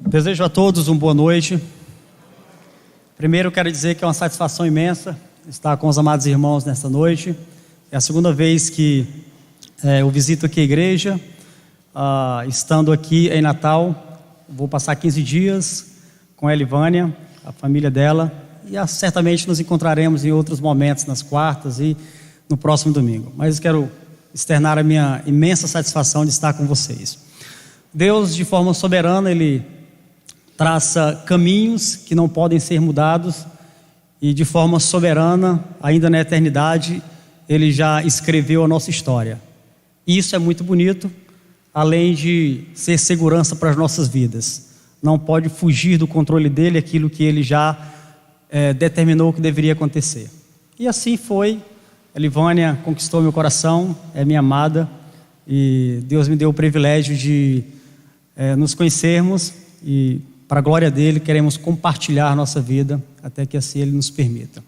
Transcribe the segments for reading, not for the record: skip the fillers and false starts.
Desejo a todos uma boa noite. Primeiro, quero dizer que é uma satisfação imensa estar com os amados irmãos nesta noite. É a segunda vez que eu visito aqui a igreja, estando aqui em Natal. Vou passar 15 dias com a Elivânia, a família dela, e certamente nos encontraremos em outros momentos, nas quartas e no próximo domingo. Mas quero externar a minha imensa satisfação de estar com vocês. Deus, de forma soberana, Ele traça caminhos que não podem ser mudados, e de forma soberana, ainda na eternidade, Ele já escreveu a nossa história. E isso é muito bonito, além de ser segurança para as nossas vidas. Não pode fugir do controle dEle aquilo que Ele já determinou que deveria acontecer. E assim foi. A Livânia conquistou meu coração, é minha amada, e Deus me deu o privilégio de nos conhecermos, e para a glória dEle queremos compartilhar nossa vida até que assim Ele nos permita.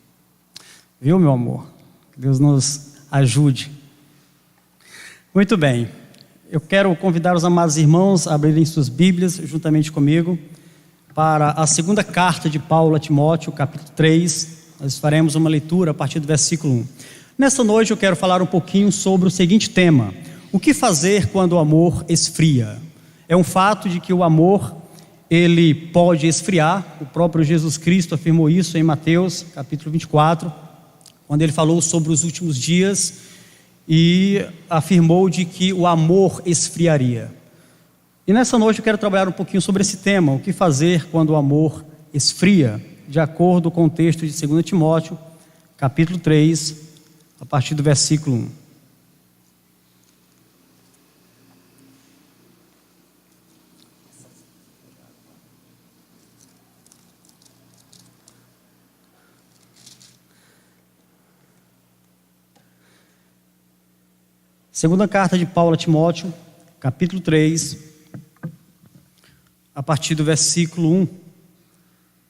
Viu, meu amor? Que Deus nos ajude. Muito bem, eu quero convidar os amados irmãos a abrirem suas Bíblias juntamente comigo para a segunda carta de Paulo a Timóteo, capítulo 3. Nós faremos uma leitura a partir do versículo 1. Nesta noite eu quero falar um pouquinho sobre o seguinte tema: o que fazer quando o amor esfria? É um fato de que o amor, ele pode esfriar. O próprio Jesus Cristo afirmou isso em Mateus capítulo 24, quando ele falou sobre os últimos dias e afirmou de que o amor esfriaria. E nessa noite eu quero trabalhar um pouquinho sobre esse tema: o que fazer quando o amor esfria, de acordo com o texto de 2 Timóteo capítulo 3, a partir do versículo 1. Segunda carta de Paulo a Timóteo, capítulo 3, a partir do versículo 1,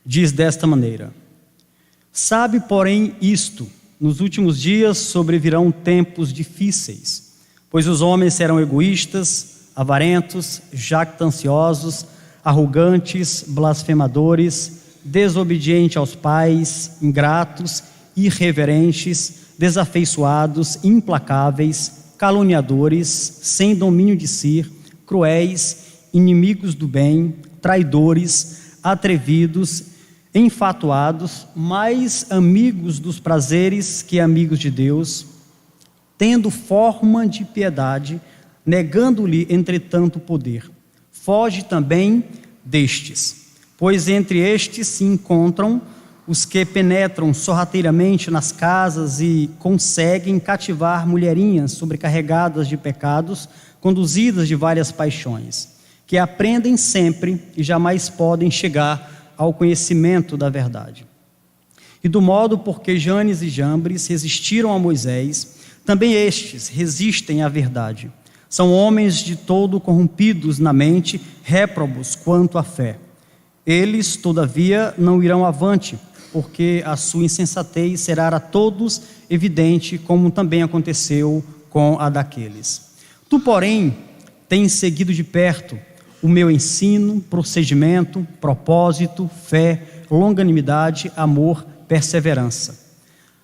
diz desta maneira: sabe, porém, isto: nos últimos dias sobrevirão tempos difíceis, pois os homens serão egoístas, avarentos, jactanciosos, arrogantes, blasfemadores, desobedientes aos pais, ingratos, irreverentes, desafeiçoados, implacáveis, caluniadores, sem domínio de si, cruéis, inimigos do bem, traidores, atrevidos, enfatuados, mais amigos dos prazeres que amigos de Deus, tendo forma de piedade, negando-lhe entretanto o poder. Foge também destes, pois entre estes se encontram os que penetram sorrateiramente nas casas e conseguem cativar mulherinhas sobrecarregadas de pecados, conduzidas de várias paixões, que aprendem sempre e jamais podem chegar ao conhecimento da verdade. E do modo porque Janes e Jambres resistiram a Moisés, também estes resistem à verdade. São homens de todo corrompidos na mente, réprobos quanto à fé. Eles, todavia, não irão avante, porque a sua insensatez será a todos evidente, como também aconteceu com a daqueles. Tu, porém, tens seguido de perto o meu ensino, procedimento, propósito, fé, longanimidade, amor, perseverança.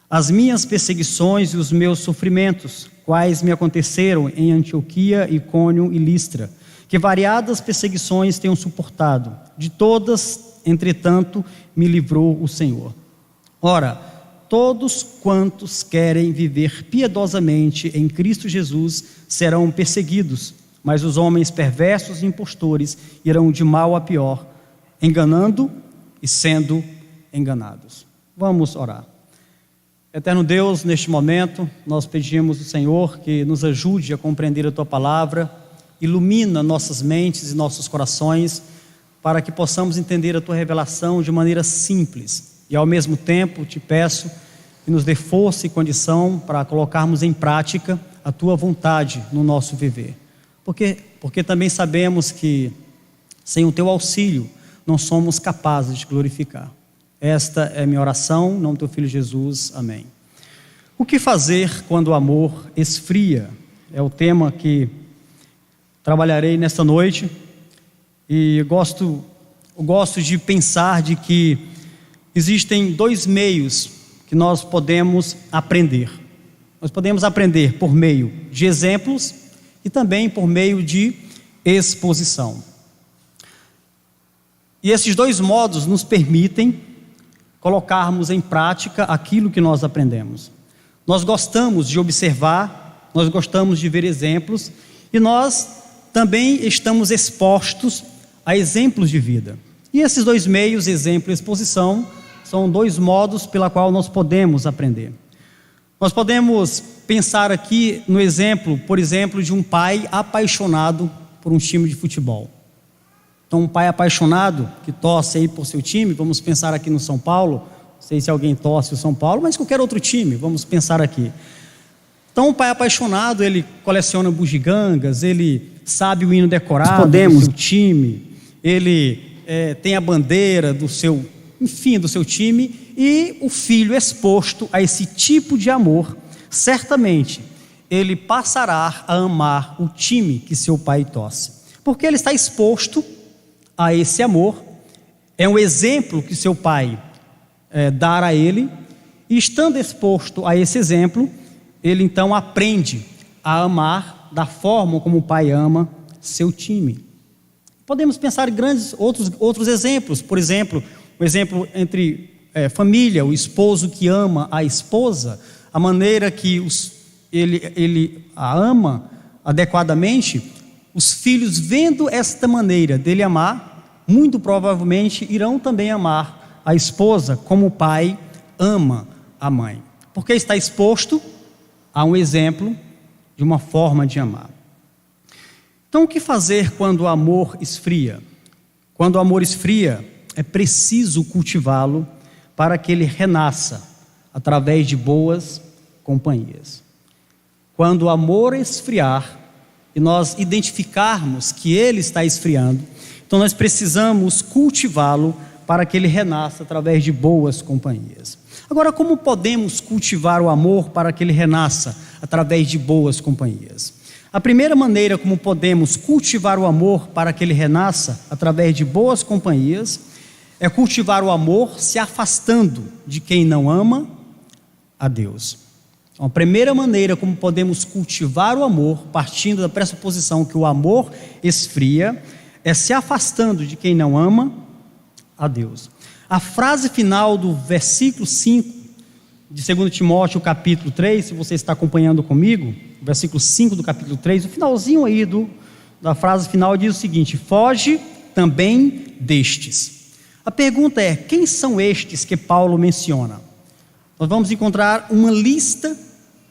As minhas perseguições e os meus sofrimentos, quais me aconteceram em Antioquia, Icônio e Listra, que variadas perseguições tenho suportado, de todas, entretanto, me livrou o Senhor. Ora, todos quantos querem viver piedosamente em Cristo Jesus serão perseguidos, mas os homens perversos e impostores irão de mal a pior, enganando e sendo enganados. Vamos orar. Eterno Deus, neste momento, nós pedimos ao Senhor que nos ajude a compreender a Tua Palavra, ilumina nossas mentes e nossos corações, para que possamos entender a Tua revelação de maneira simples. E ao mesmo tempo te peço que nos dê força e condição para colocarmos em prática a Tua vontade no nosso viver. Porque também sabemos que sem o Teu auxílio não somos capazes de te glorificar. Esta é a minha oração, em nome do Teu Filho Jesus, amém. O que fazer quando o amor esfria? É o tema que trabalharei nesta noite. E gosto eu gosto de pensar de que existem dois meios que nós podemos aprender. Nós podemos aprender por meio de exemplos e também por meio de exposição. E esses dois modos nos permitem colocarmos em prática aquilo que nós aprendemos. Nós gostamos de observar, nós gostamos de ver exemplos e nós também estamos expostos a exemplos de vida. E esses dois meios, exemplo e exposição, são dois modos pela qual nós podemos aprender. Nós podemos pensar aqui no exemplo, por exemplo, de um pai apaixonado por um time de futebol. Então, um pai apaixonado que torce aí por seu time, vamos pensar aqui no São Paulo, não sei se alguém torce o São Paulo, mas qualquer outro time, vamos pensar aqui. Então, um pai apaixonado, ele coleciona bugigangas, ele sabe o hino decorado do seu time, ele tem a bandeira do seu time, e o filho exposto a esse tipo de amor, certamente ele passará a amar o time que seu pai torce, porque ele está exposto a esse amor, é um exemplo que seu pai dá a ele, e estando exposto a esse exemplo, ele então aprende a amar da forma como o pai ama seu time. Podemos pensar em outros exemplos, por exemplo, o exemplo entre família, o esposo que ama a esposa, a maneira que ele a ama adequadamente, os filhos vendo esta maneira dele amar, muito provavelmente irão também amar a esposa como o pai ama a mãe, porque está exposto a um exemplo de uma forma de amar. Então, o que fazer quando o amor esfria? Quando o amor esfria, é preciso cultivá-lo para que ele renasça através de boas companhias. Quando o amor esfriar e nós identificarmos que ele está esfriando, então nós precisamos cultivá-lo para que ele renasça através de boas companhias. Agora, como podemos cultivar o amor para que ele renasça através de boas companhias? A primeira maneira como podemos cultivar o amor para que ele renasça através de boas companhias é cultivar o amor se afastando de quem não ama a Deus. Então, a primeira maneira como podemos cultivar o amor, partindo da pressuposição que o amor esfria, é se afastando de quem não ama a Deus. A frase final do versículo 5 de 2 Timóteo capítulo 3, se você está acompanhando comigo, versículo 5 do capítulo 3, o finalzinho aí da frase final diz o seguinte: foge também destes. A pergunta é, quem são estes que Paulo menciona? Nós vamos encontrar uma lista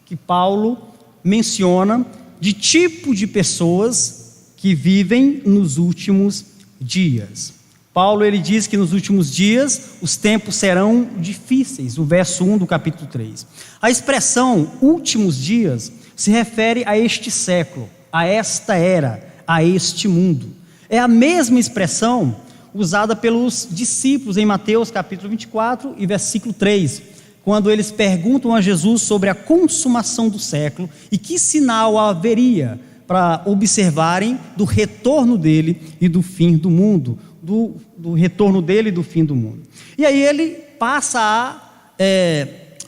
que Paulo menciona de tipo de pessoas que vivem nos últimos dias. Paulo, ele diz que nos últimos dias os tempos serão difíceis, o verso 1 do capítulo 3. A expressão últimos dias se refere a este século, a esta era, a este mundo. É a mesma expressão usada pelos discípulos em Mateus capítulo 24 e versículo 3, quando eles perguntam a Jesus sobre a consumação do século e que sinal haveria para observarem do retorno dele e do fim do mundo, do retorno dele e do fim do mundo. E aí ele passa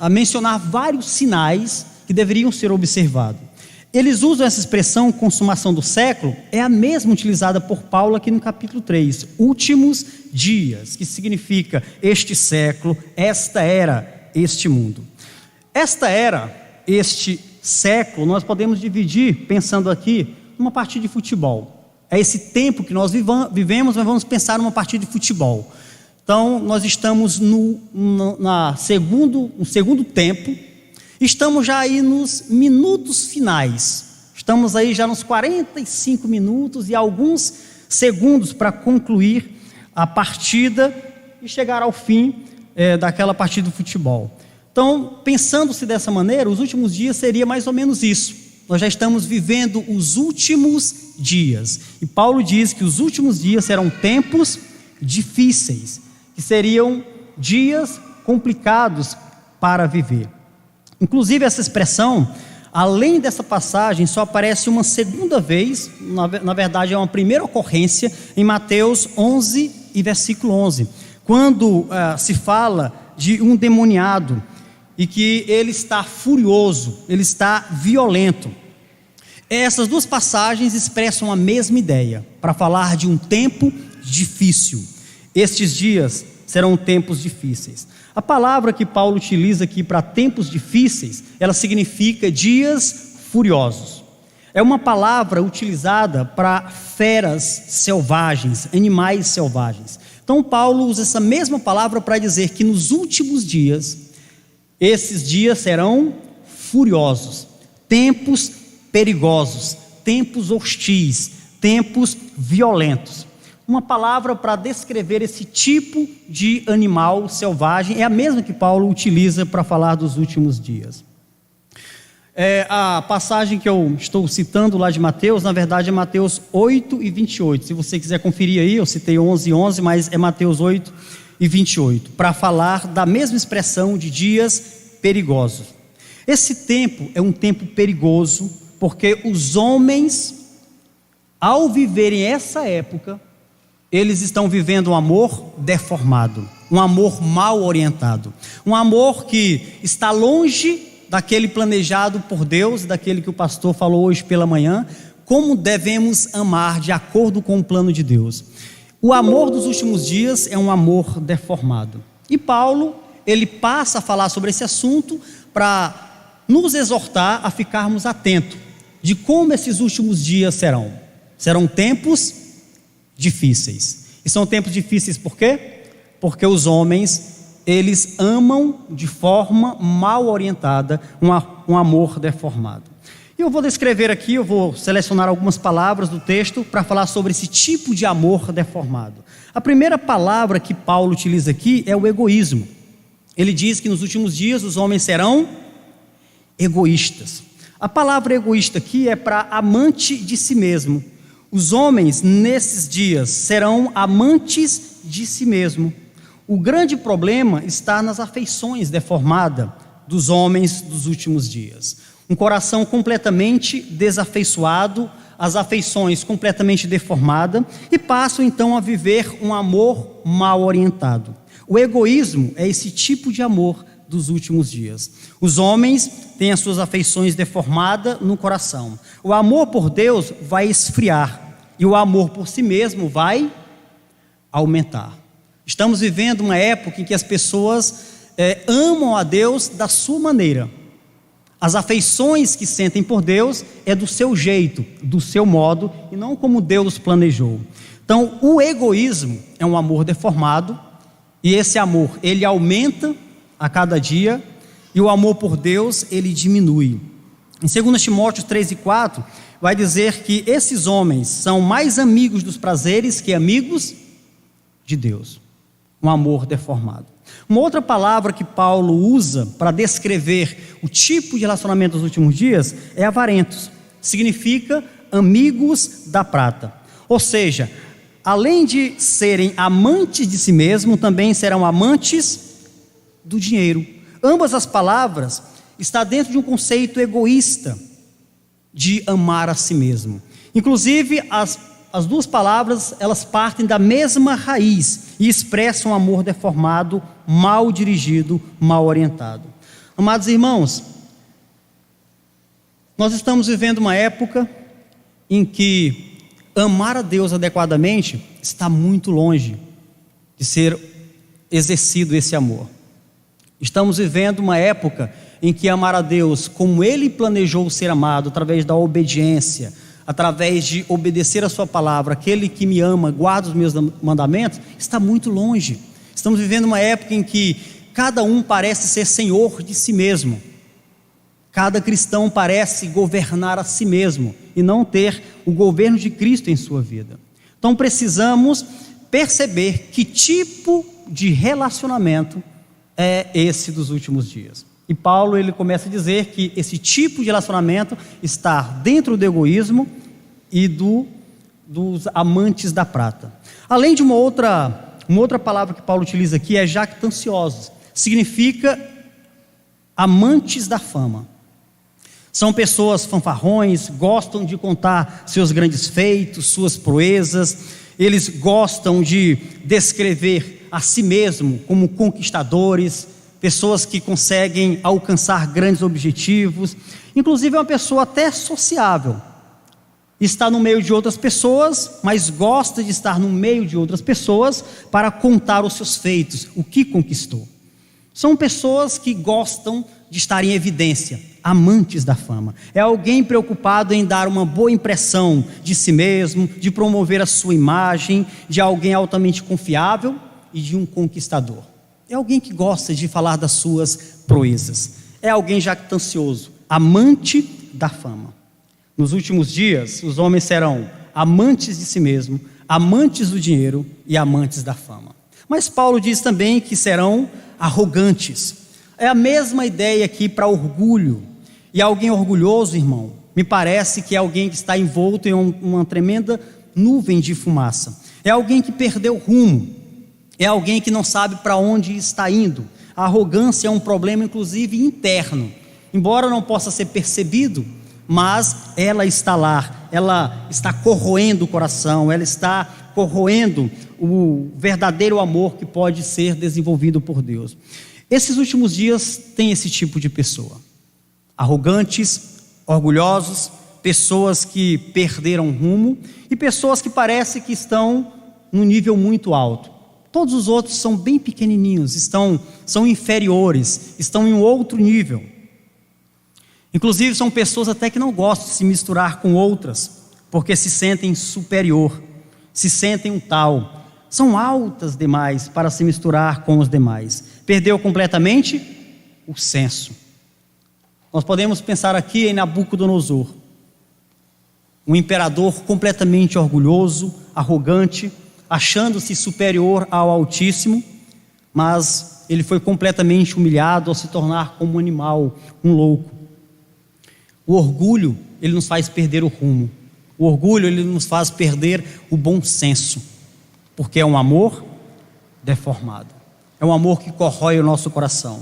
a mencionar vários sinais que deveriam ser observados. Eles usam essa expressão consumação do século, é a mesma utilizada por Paulo aqui no capítulo 3, últimos dias, que significa este século, esta era, este mundo. Esta era, este século, nós podemos dividir, pensando aqui, numa partida de futebol. É esse tempo que nós vivemos, mas vamos pensar numa partida de futebol. Então, nós estamos no segundo tempo, estamos já aí nos minutos finais, estamos aí já nos 45 minutos e alguns segundos para concluir a partida e chegar ao fim daquela partida de futebol. Então, pensando-se dessa maneira, os últimos dias seria mais ou menos isso. Nós já estamos vivendo os últimos dias. E Paulo diz que os últimos dias serão tempos difíceis, que seriam dias complicados para viver. Inclusive essa expressão, além dessa passagem, só aparece uma segunda vez, na verdade é uma primeira ocorrência, em Mateus 11 e versículo 11, quando se fala de um demoniado e que ele está furioso, ele está violento. Essas duas passagens expressam a mesma ideia, para falar de um tempo difícil. Estes dias serão tempos difíceis. A palavra que Paulo utiliza aqui para tempos difíceis, ela significa dias furiosos. É uma palavra utilizada para feras selvagens, animais selvagens. Então Paulo usa essa mesma palavra para dizer que nos últimos dias, esses dias serão furiosos, tempos perigosos, tempos hostis, tempos violentos. Uma palavra para descrever esse tipo de animal selvagem é a mesma que Paulo utiliza para falar dos últimos dias. A passagem que eu estou citando lá de Mateus, na verdade é Mateus 8 e 28. Se você quiser conferir aí, eu citei 11 e 11, mas é Mateus 8 e 28, para falar da mesma expressão de dias perigosos. Esse tempo é um tempo perigoso, porque os homens, ao viverem essa época, eles estão vivendo um amor deformado, um amor mal orientado, um amor que está longe daquele planejado por Deus, daquele que o pastor falou hoje pela manhã, como devemos amar de acordo com o plano de Deus. O amor dos últimos dias é um amor deformado. E Paulo, ele passa a falar sobre esse assunto para nos exortar a ficarmos atentos de como esses últimos dias serão. Serão tempos difíceis. E são tempos difíceis por quê? Porque os homens, eles amam de forma mal orientada um amor deformado. E eu vou descrever aqui, eu vou selecionar algumas palavras do texto para falar sobre esse tipo de amor deformado. A primeira palavra que Paulo utiliza aqui é o egoísmo. Ele diz que nos últimos dias os homens serão egoístas. A palavra egoísta aqui é para amante de si mesmo. Os homens nesses dias serão amantes de si mesmo. O grande problema está nas afeições deformadas dos homens dos últimos dias. Um coração completamente desafeiçoado, as afeições completamente deformadas, e passam então a viver um amor mal orientado. O egoísmo é esse tipo de amor dos últimos dias. Os homens têm as suas afeições deformadas no coração. O amor por Deus vai esfriar e o amor por si mesmo vai aumentar. Estamos vivendo uma época em que as pessoas amam a Deus da sua maneira. As afeições que sentem por Deus é do seu jeito, do seu modo, e não como Deus planejou. Então, o egoísmo é um amor deformado, e esse amor, ele aumenta a cada dia, e o amor por Deus, ele diminui. Em 2 Timóteo 3 e 4, vai dizer que esses homens são mais amigos dos prazeres que amigos de Deus. Um amor deformado. Uma outra palavra que Paulo usa para descrever o tipo de relacionamento dos últimos dias é avarentos. Significa amigos da prata. Ou seja, além de serem amantes de si mesmo, também serão amantes do dinheiro. Ambas as palavras estão dentro de um conceito egoísta de amar a si mesmo. Inclusive, as duas palavras, elas partem da mesma raiz e expressam um amor deformado, mal dirigido, mal orientado. Amados irmãos, nós estamos vivendo uma época em que amar a Deus adequadamente está muito longe de ser exercido esse amor. Estamos vivendo uma época em que amar a Deus como Ele planejou ser amado, através da obediência, através de obedecer a sua palavra, aquele que me ama, guarda os meus mandamentos, está muito longe. Estamos vivendo uma época em que cada um parece ser senhor de si mesmo. Cada cristão parece governar a si mesmo e não ter o governo de Cristo em sua vida. Então precisamos perceber que tipo de relacionamento é esse dos últimos dias. E Paulo, ele começa a dizer que esse tipo de relacionamento está dentro do egoísmo e dos amantes da prata. Além de uma outra palavra que Paulo utiliza aqui é jactanciosos. Significa amantes da fama. São pessoas fanfarrões, gostam de contar seus grandes feitos, suas proezas, Eles gostam de descrever a si mesmo como conquistadores, pessoas que conseguem alcançar grandes objetivos. Inclusive é uma pessoa até sociável. Está no meio de outras pessoas, mas gosta de estar no meio de outras pessoas para contar os seus feitos, o que conquistou. São pessoas que gostam de estar em evidência, amantes da fama. É alguém preocupado em dar uma boa impressão de si mesmo, de promover a sua imagem, de alguém altamente confiável e de um conquistador. É alguém que gosta de falar das suas proezas. É alguém jactancioso, amante da fama. Nos últimos dias, os homens serão amantes de si mesmo, amantes do dinheiro e amantes da fama. Mas Paulo diz também que serão arrogantes. É a mesma ideia aqui para orgulho. E alguém orgulhoso, irmão, me parece que é alguém que está envolto em uma tremenda nuvem de fumaça. É alguém que perdeu o rumo. É alguém que não sabe para onde está indo. A arrogância é um problema, inclusive, interno. Embora não possa ser percebido, mas ela está lá, ela está corroendo o coração, ela está corroendo o verdadeiro amor que pode ser desenvolvido por Deus. Esses últimos dias tem esse tipo de pessoa. Arrogantes, orgulhosos, pessoas que perderam rumo e pessoas que parece que estão num nível muito alto. Todos os outros são bem pequenininhos, são inferiores, estão em um outro nível. Inclusive são pessoas até que não gostam de se misturar com outras, porque se sentem superior, se sentem um tal, são altas demais para se misturar com os demais. Perdeu completamente o senso. Nós podemos pensar aqui em Nabucodonosor, um imperador completamente orgulhoso, arrogante, achando-se superior ao Altíssimo, mas ele foi completamente humilhado ao se tornar como um animal, um louco. O orgulho, ele nos faz perder o rumo. O orgulho, ele nos faz perder o bom senso, porque é um amor deformado. É um amor que corrói o nosso coração.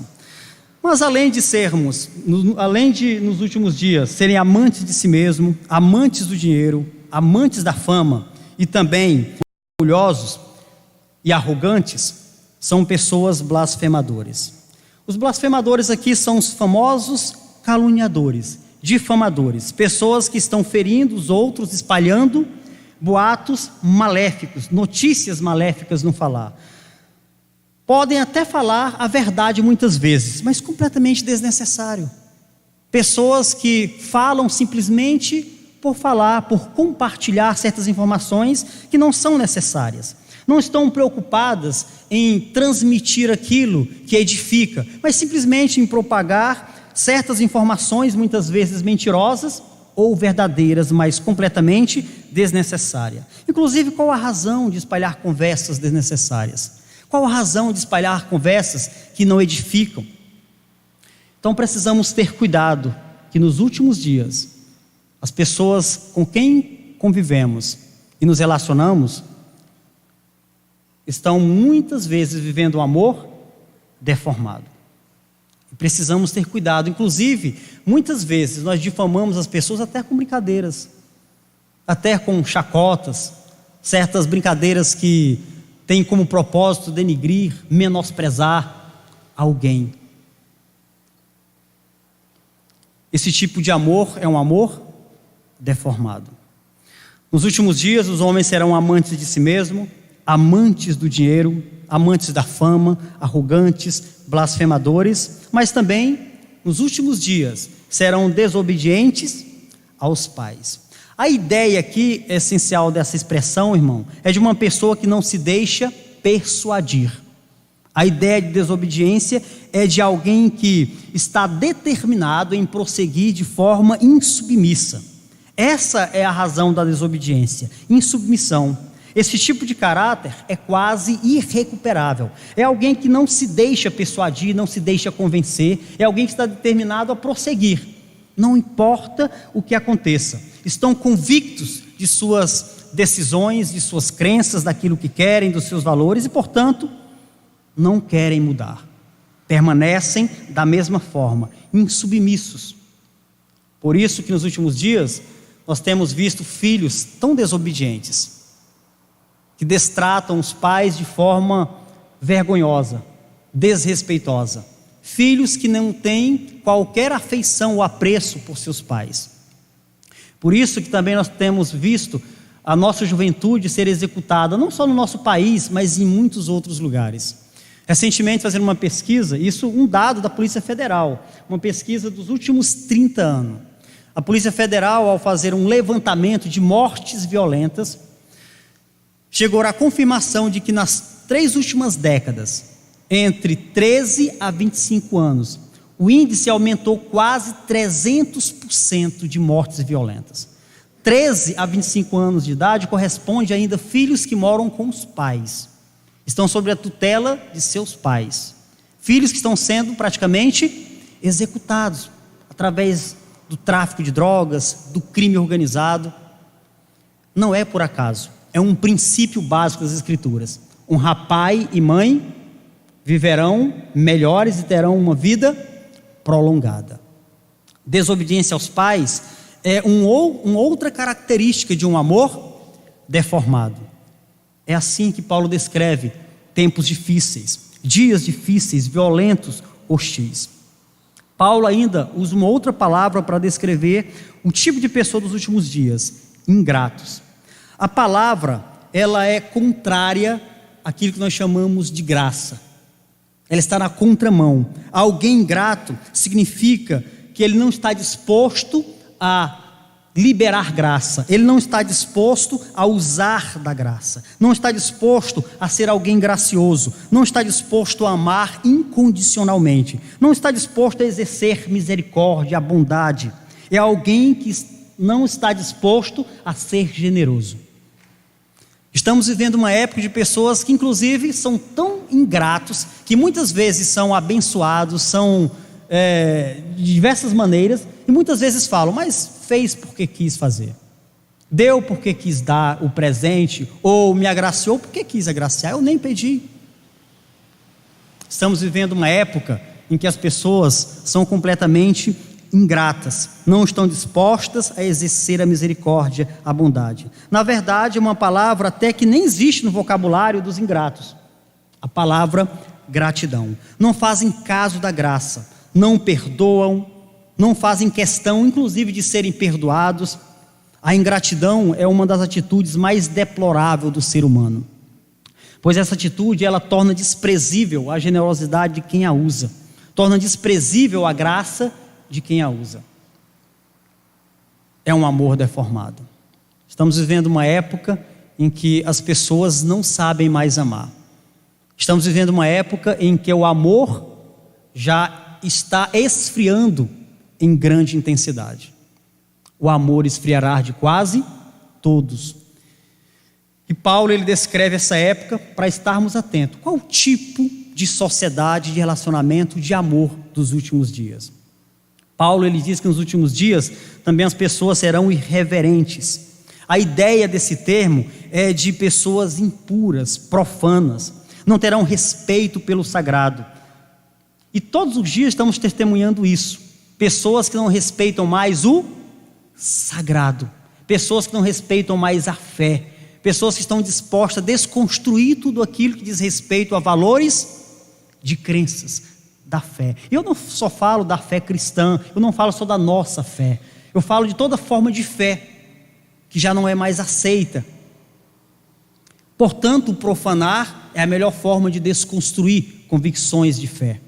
Mas além de nos últimos dias serem amantes de si mesmo, amantes do dinheiro, amantes da fama e também orgulhosos e arrogantes, são pessoas blasfemadores. Os blasfemadores aqui são os famosos caluniadores, difamadores, pessoas que estão ferindo os outros, espalhando boatos maléficos, notícias maléficas no falar. Podem até falar a verdade muitas vezes, mas completamente desnecessário. Pessoas que falam simplesmente por falar, por compartilhar certas informações que não são necessárias. Não estão preocupadas em transmitir aquilo que edifica, mas simplesmente em propagar certas informações, muitas vezes mentirosas ou verdadeiras, mas completamente desnecessárias. Inclusive, qual a razão de espalhar conversas desnecessárias? Qual a razão de espalhar conversas que não edificam? Então precisamos ter cuidado que nos últimos dias, as pessoas com quem convivemos e nos relacionamos, estão muitas vezes vivendo um amor deformado. E precisamos ter cuidado. Inclusive, muitas vezes nós difamamos as pessoas até com brincadeiras, até com chacotas, certas brincadeiras que têm como propósito denigrir, menosprezar alguém. Esse tipo de amor é um amor deformado. Nos últimos dias, os homens serão amantes de si mesmo, amantes do dinheiro, amantes da fama, arrogantes, blasfemadores, mas também, nos últimos dias, serão desobedientes aos pais. A ideia aqui essencial dessa expressão, irmão, é de uma pessoa que não se deixa persuadir. A ideia de desobediência é de alguém que está determinado em prosseguir de forma insubmissa. Essa é a razão da desobediência, insubmissão. Esse tipo de caráter é quase irrecuperável. É alguém que não se deixa persuadir, não se deixa convencer, é alguém que está determinado a prosseguir. Não importa o que aconteça. Estão convictos de suas decisões, de suas crenças, daquilo que querem, dos seus valores e, portanto, não querem mudar. Permanecem da mesma forma, insubmissos. Por isso que nos últimos dias nós temos visto filhos tão desobedientes. que destratam os pais de forma vergonhosa, desrespeitosa. Filhos que não têm qualquer afeição ou apreço por seus pais. Por isso que também nós temos visto a nossa juventude ser executada, não só no nosso país, mas em muitos outros lugares. Recentemente, fazendo uma pesquisa, isso um dado da Polícia Federal, uma pesquisa dos últimos 30 anos. A Polícia Federal, ao fazer um levantamento de mortes violentas, chegou à confirmação de que nas 3 últimas décadas, entre 13 a 25 anos, o índice aumentou quase 300% de mortes violentas. 13 a 25 anos de idade corresponde ainda a filhos que moram com os pais. Estão sob a tutela de seus pais. Filhos que estão sendo praticamente executados através do tráfico de drogas, do crime organizado. Não é por acaso, é um princípio básico das Escrituras. Honrar pai e mãe, viverão melhores e terão uma vida prolongada. Desobediência aos pais é uma outra característica de um amor deformado. É assim que Paulo descreve tempos difíceis, dias difíceis, violentos, hostis. Paulo ainda usa uma outra palavra para descrever o tipo de pessoa dos últimos dias: ingratos. A palavra, ela é contrária àquilo que nós chamamos de graça. Ela está na contramão. Alguém ingrato significa que ele não está disposto a liberar graça, ele não está disposto a usar da graça, não está disposto a ser alguém gracioso, não está disposto a amar incondicionalmente, não está disposto a exercer misericórdia, a bondade. É alguém que não está disposto a ser generoso. Estamos vivendo uma época de pessoas que inclusive são tão ingratos, que muitas vezes são abençoados, são de diversas maneiras, e muitas vezes falam, mas fez porque quis fazer, deu porque quis dar o presente, ou me agraciou porque quis agraciar, eu nem pedi. Estamos vivendo uma época em que as pessoas são completamente ingratas, não estão dispostas a exercer a misericórdia, a bondade. Na verdade, é uma palavra até que nem existe no vocabulário dos ingratos, a palavra gratidão. Não fazem caso da graça, não perdoam, não fazem questão inclusive de serem perdoados. A ingratidão é uma das atitudes mais deploráveis do ser humano, pois essa atitude ela torna desprezível a generosidade de quem a usa, torna desprezível a graça de quem a usa. É um amor deformado. Estamos vivendo uma época em que as pessoas não sabem mais amar. Estamos vivendo uma época em que o amor já está esfriando em grande intensidade. O amor esfriará de quase todos. E Paulo ele descreve essa época para estarmos atentos. Qual o tipo de sociedade, de relacionamento, de amor dos últimos dias? Paulo ele diz que nos últimos dias também as pessoas serão irreverentes. A ideia desse termo é de pessoas impuras, profanas, não terão respeito pelo sagrado. E todos os dias estamos testemunhando isso. Pessoas que não respeitam mais o sagrado, pessoas que não respeitam mais a fé, pessoas que estão dispostas a desconstruir tudo aquilo que diz respeito a valores de crenças, da fé. Eu não só falo da fé cristã, eu não falo só da nossa fé, eu falo de toda forma de fé que já não é mais aceita. Portanto, profanar é a melhor forma de desconstruir convicções de fé.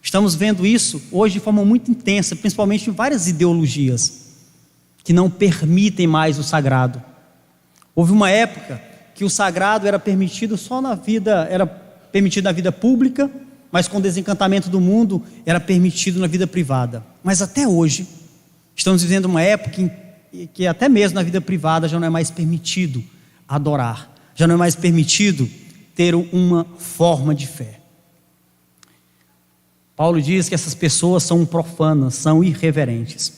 Estamos vendo isso hoje de forma muito intensa, principalmente em várias ideologias que não permitem mais o sagrado. Houve uma época que o sagrado era permitido só na vida, era permitido na vida pública, mas com o desencantamento do mundo era permitido na vida privada. Mas até hoje estamos vivendo uma época em que até mesmo na vida privada já não é mais permitido adorar, já não é mais permitido ter uma forma de fé. Paulo diz que essas pessoas são profanas, são irreverentes.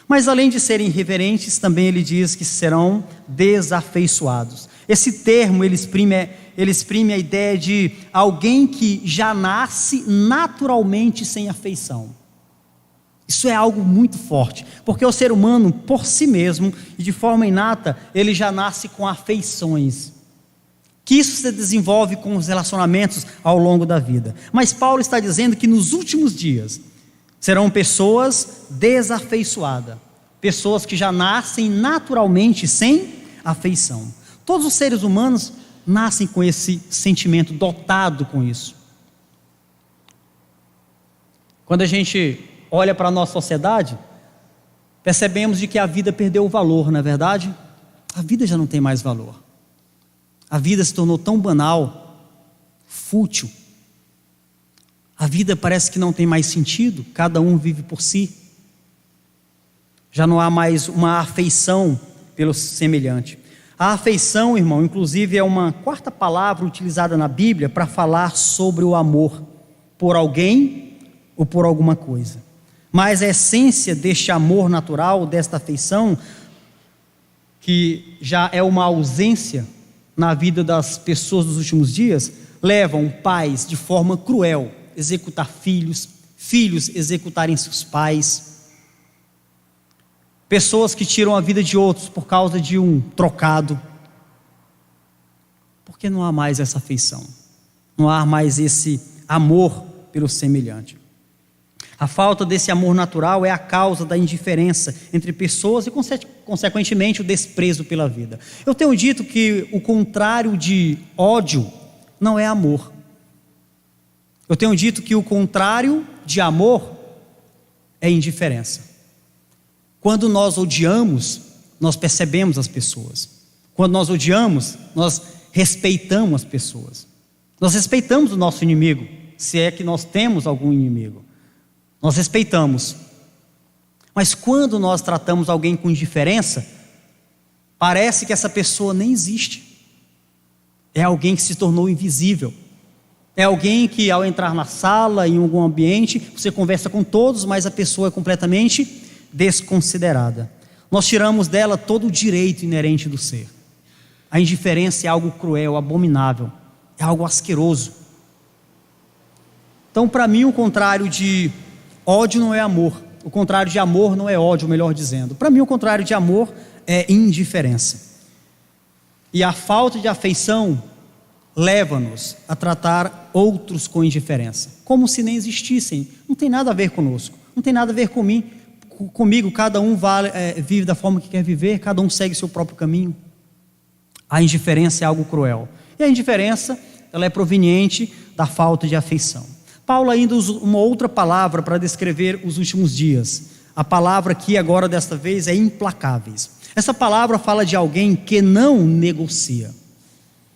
Mas além de serem irreverentes, também ele diz que serão desafeiçoados. Esse termo ele exprime a ideia de alguém que já nasce naturalmente sem afeição. Isso é algo muito forte, porque o ser humano por si mesmo e de forma inata, ele já nasce com afeições. que isso se desenvolve com os relacionamentos ao longo da vida. Mas Paulo está dizendo que nos últimos dias serão pessoas desafeiçoadas, pessoas que já nascem naturalmente sem afeição. Todos os seres humanos nascem com esse sentimento, dotado com isso. Quando a gente olha para a nossa sociedade, percebemos de que a vida perdeu o valor, não é verdade? A vida já não tem mais valor. A vida se tornou tão banal, fútil. A vida parece que não tem mais sentido, cada um vive por si. Já não há mais uma afeição pelo semelhante. A afeição, irmão, inclusive é uma quarta palavra utilizada na Bíblia para falar sobre o amor por alguém ou por alguma coisa. Mas a essência deste amor natural, desta afeição, que já é uma ausência na vida das pessoas dos últimos dias, levam pais de forma cruel a executar filhos, filhos executarem seus pais, pessoas que tiram a vida de outros por causa de um trocado, porque não há mais essa afeição, não há mais esse amor pelo semelhante. A falta desse amor natural é a causa da indiferença entre pessoas e, consequentemente, o desprezo pela vida. Eu tenho dito que o contrário de ódio não é amor. Eu tenho dito que o contrário de amor é indiferença. Quando nós odiamos, nós percebemos as pessoas. Quando nós odiamos, nós respeitamos as pessoas. Nós respeitamos o nosso inimigo, se é que nós temos algum inimigo. Nós respeitamos. Mas quando nós tratamos alguém com indiferença, parece que essa pessoa nem existe. É alguém que se tornou invisível. É alguém que, ao entrar na sala, em algum ambiente, você conversa com todos, mas a pessoa é completamente desconsiderada. Nós tiramos dela todo o direito inerente do ser. A indiferença é algo cruel, abominável, é algo asqueroso. Então, para mim, o contrário de ódio não é amor, o contrário de amor não é ódio, melhor dizendo. Para mim, o contrário de amor é indiferença. E a falta de afeição leva-nos a tratar outros com indiferença, como se nem existissem. Não tem nada a ver conosco, não tem nada a ver comigo. Cada um vive da forma que quer viver, cada um segue seu próprio caminho. A indiferença é algo cruel. E a indiferença, ela é proveniente da falta de afeição. Paulo ainda usa uma outra palavra para descrever os últimos dias. A palavra aqui agora desta vez é implacáveis. Essa palavra fala de alguém que não negocia.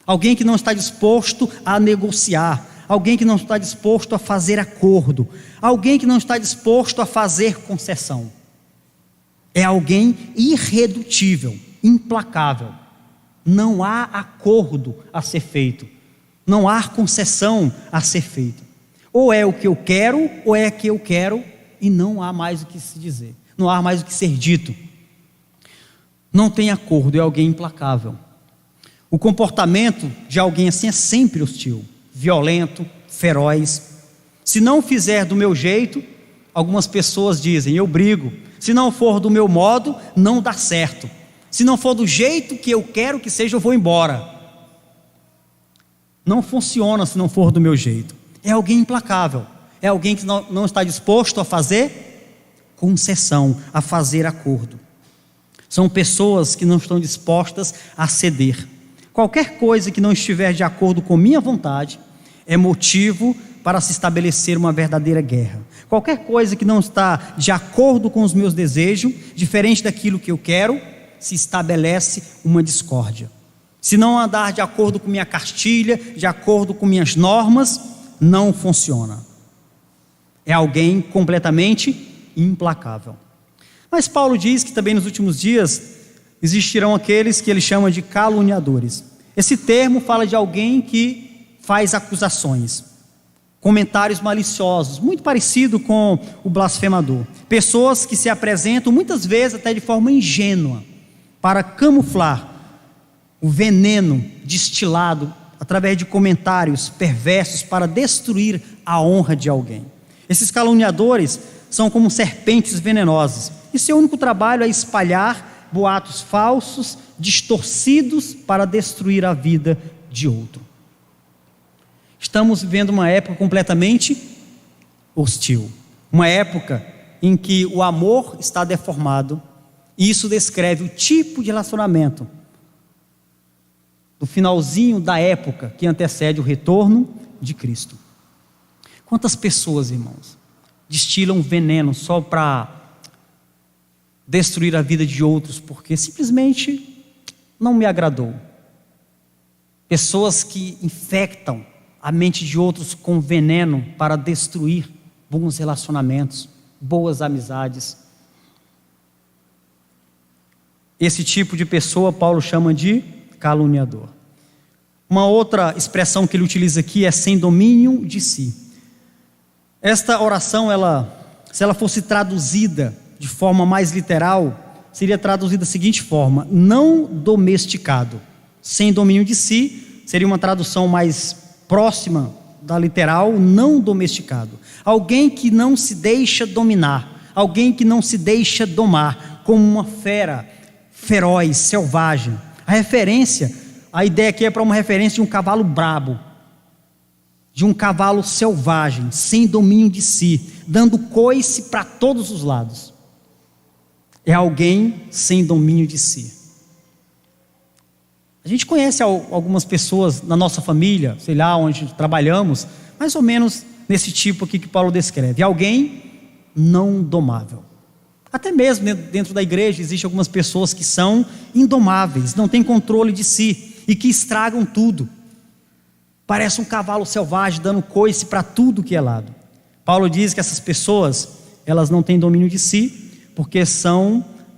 Alguém que não está disposto a negociar. Alguém que não está disposto a fazer acordo. Alguém que não está disposto a fazer concessão. É alguém irredutível, implacável. Não há acordo a ser feito. Não há concessão a ser feita. Ou é o que eu quero, ou é o que eu quero, e não há mais o que se dizer, não há mais o que ser dito. Não tem acordo, é alguém implacável. O comportamento de alguém assim é sempre hostil, violento, feroz. Se não fizer do meu jeito, algumas pessoas dizem, eu brigo. Se não for do meu modo, não dá certo. Se não for do jeito que eu quero que seja, eu vou embora. Não funciona se não for do meu jeito. É alguém implacável, é alguém que não está disposto a fazer concessão, a fazer acordo. São pessoas que não estão dispostas a ceder. Qualquer coisa que não estiver de acordo com minha vontade é motivo para se estabelecer uma verdadeira guerra. Qualquer coisa que não está de acordo com os meus desejos, diferente daquilo que eu quero, se estabelece uma discórdia. Se não andar de acordo com minha cartilha, de acordo com minhas normas, não funciona. É alguém completamente implacável. Mas Paulo diz que também nos últimos dias existirão aqueles que ele chama de caluniadores. Esse termo fala de alguém que faz acusações, comentários maliciosos, muito parecido com o blasfemador. Pessoas que se apresentam muitas vezes até de forma ingênua para camuflar o veneno destilado através de comentários perversos para destruir a honra de alguém. Esses caluniadores são como serpentes venenosas, e seu único trabalho é espalhar boatos falsos, distorcidos para destruir a vida de outro. Estamos vivendo uma época completamente hostil, uma época em que o amor está deformado, e isso descreve o tipo de relacionamento do finalzinho da época que antecede o retorno de Cristo. Quantas pessoas, irmãos, destilam veneno só para destruir a vida de outros, porque simplesmente não me agradou. Pessoas que infectam a mente de outros com veneno para destruir bons relacionamentos, boas amizades. Esse tipo de pessoa Paulo chama de caluniador. Uma outra expressão que ele utiliza aqui é sem domínio de si. Esta oração, se ela fosse traduzida de forma mais literal, seria traduzida da seguinte forma: não domesticado. Sem domínio de si seria uma tradução mais próxima da literal, não domesticado. Alguém que não se deixa dominar, alguém que não se deixa domar, como uma fera feroz, selvagem. A ideia aqui é para uma referência de um cavalo brabo, de um cavalo selvagem, sem domínio de si, dando coice para todos os lados. É alguém sem domínio de si. A gente conhece algumas pessoas na nossa família, sei lá, onde trabalhamos, mais ou menos nesse tipo aqui que Paulo descreve. Alguém não domável. Até mesmo dentro da igreja existem algumas pessoas que são indomáveis, não têm controle de si e que estragam tudo. Parece um cavalo selvagem dando coice para tudo que é lado. Paulo diz que essas pessoas, elas não têm domínio de si, porque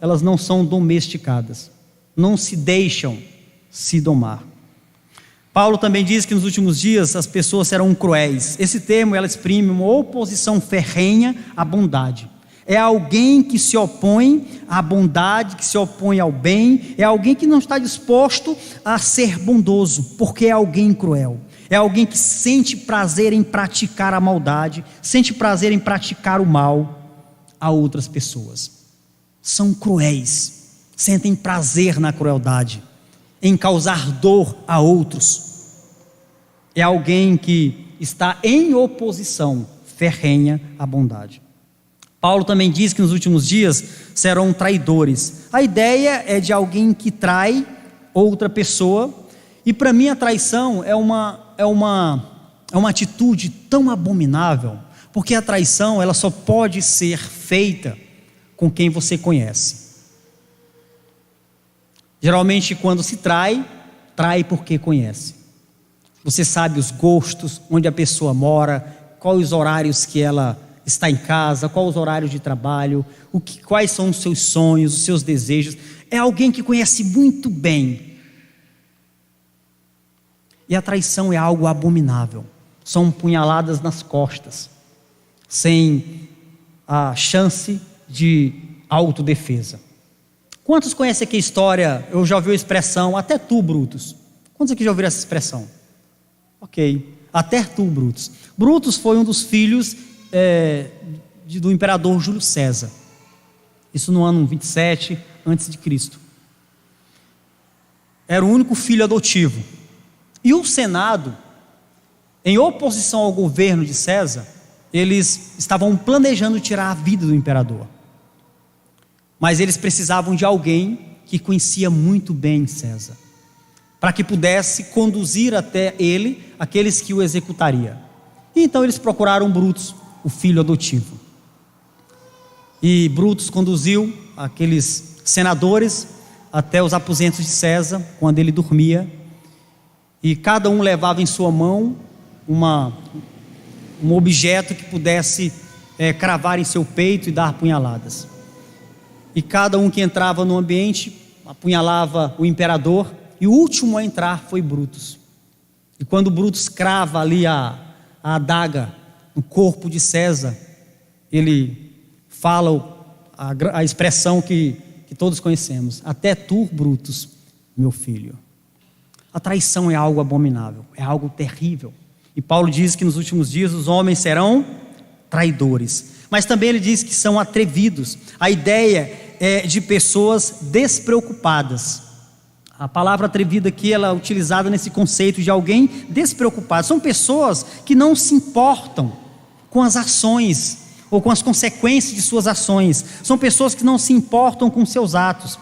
elas não são domesticadas, não se deixam se domar. Paulo também diz que nos últimos dias as pessoas serão cruéis. Esse termo ela exprime uma oposição ferrenha à bondade. É alguém que se opõe à bondade, que se opõe ao bem. É alguém que não está disposto a ser bondoso, porque é alguém cruel. É alguém que sente prazer em praticar a maldade, sente prazer em praticar o mal a outras pessoas. São cruéis, sentem prazer na crueldade, em causar dor a outros. É alguém que está em oposição ferrenha à bondade. Paulo também diz que nos últimos dias serão traidores. A ideia é de alguém que trai outra pessoa, e para mim a traição é uma atitude tão abominável, porque a traição ela só pode ser feita com quem você conhece. Geralmente quando se trai porque conhece. Você sabe os gostos, onde a pessoa mora, quais os horários que ela está em casa, quais os horários de trabalho, quais são os seus sonhos, os seus desejos. É alguém que conhece muito bem. E a traição é algo abominável. São punhaladas nas costas, sem a chance de autodefesa. Quantos conhecem aqui a história? Eu já ouvi a expressão, até tu, Brutus. Quantos aqui já ouviram essa expressão? Ok, até tu, Brutus. Brutus foi um dos filhos do imperador Júlio César. Isso no ano 27 a.C. Era o único filho adotivo. E o Senado, em oposição ao governo de César, eles estavam planejando tirar a vida do imperador. Mas eles precisavam de alguém que conhecia muito bem César, para que pudesse conduzir até ele aqueles que o executaria. E então eles procuraram Brutus, o filho adotivo. E Brutus conduziu aqueles senadores até os aposentos de César, quando ele dormia, e cada um levava em sua mão um objeto que pudesse cravar em seu peito e dar punhaladas. E cada um que entrava no ambiente apunhalava o imperador, e o último a entrar foi Brutus. E quando Brutus crava ali a adaga no corpo de César, ele fala a expressão que todos conhecemos: até tu, Brutus, meu filho. A traição é algo abominável, é algo terrível. E Paulo diz que nos últimos dias os homens serão traidores, mas também ele diz que são atrevidos. A ideia é de pessoas despreocupadas. A palavra atrevida aqui, ela é utilizada nesse conceito de alguém despreocupado. São pessoas que não se importam com as ações ou com as consequências de suas ações. São pessoas que não se importam com seus atos.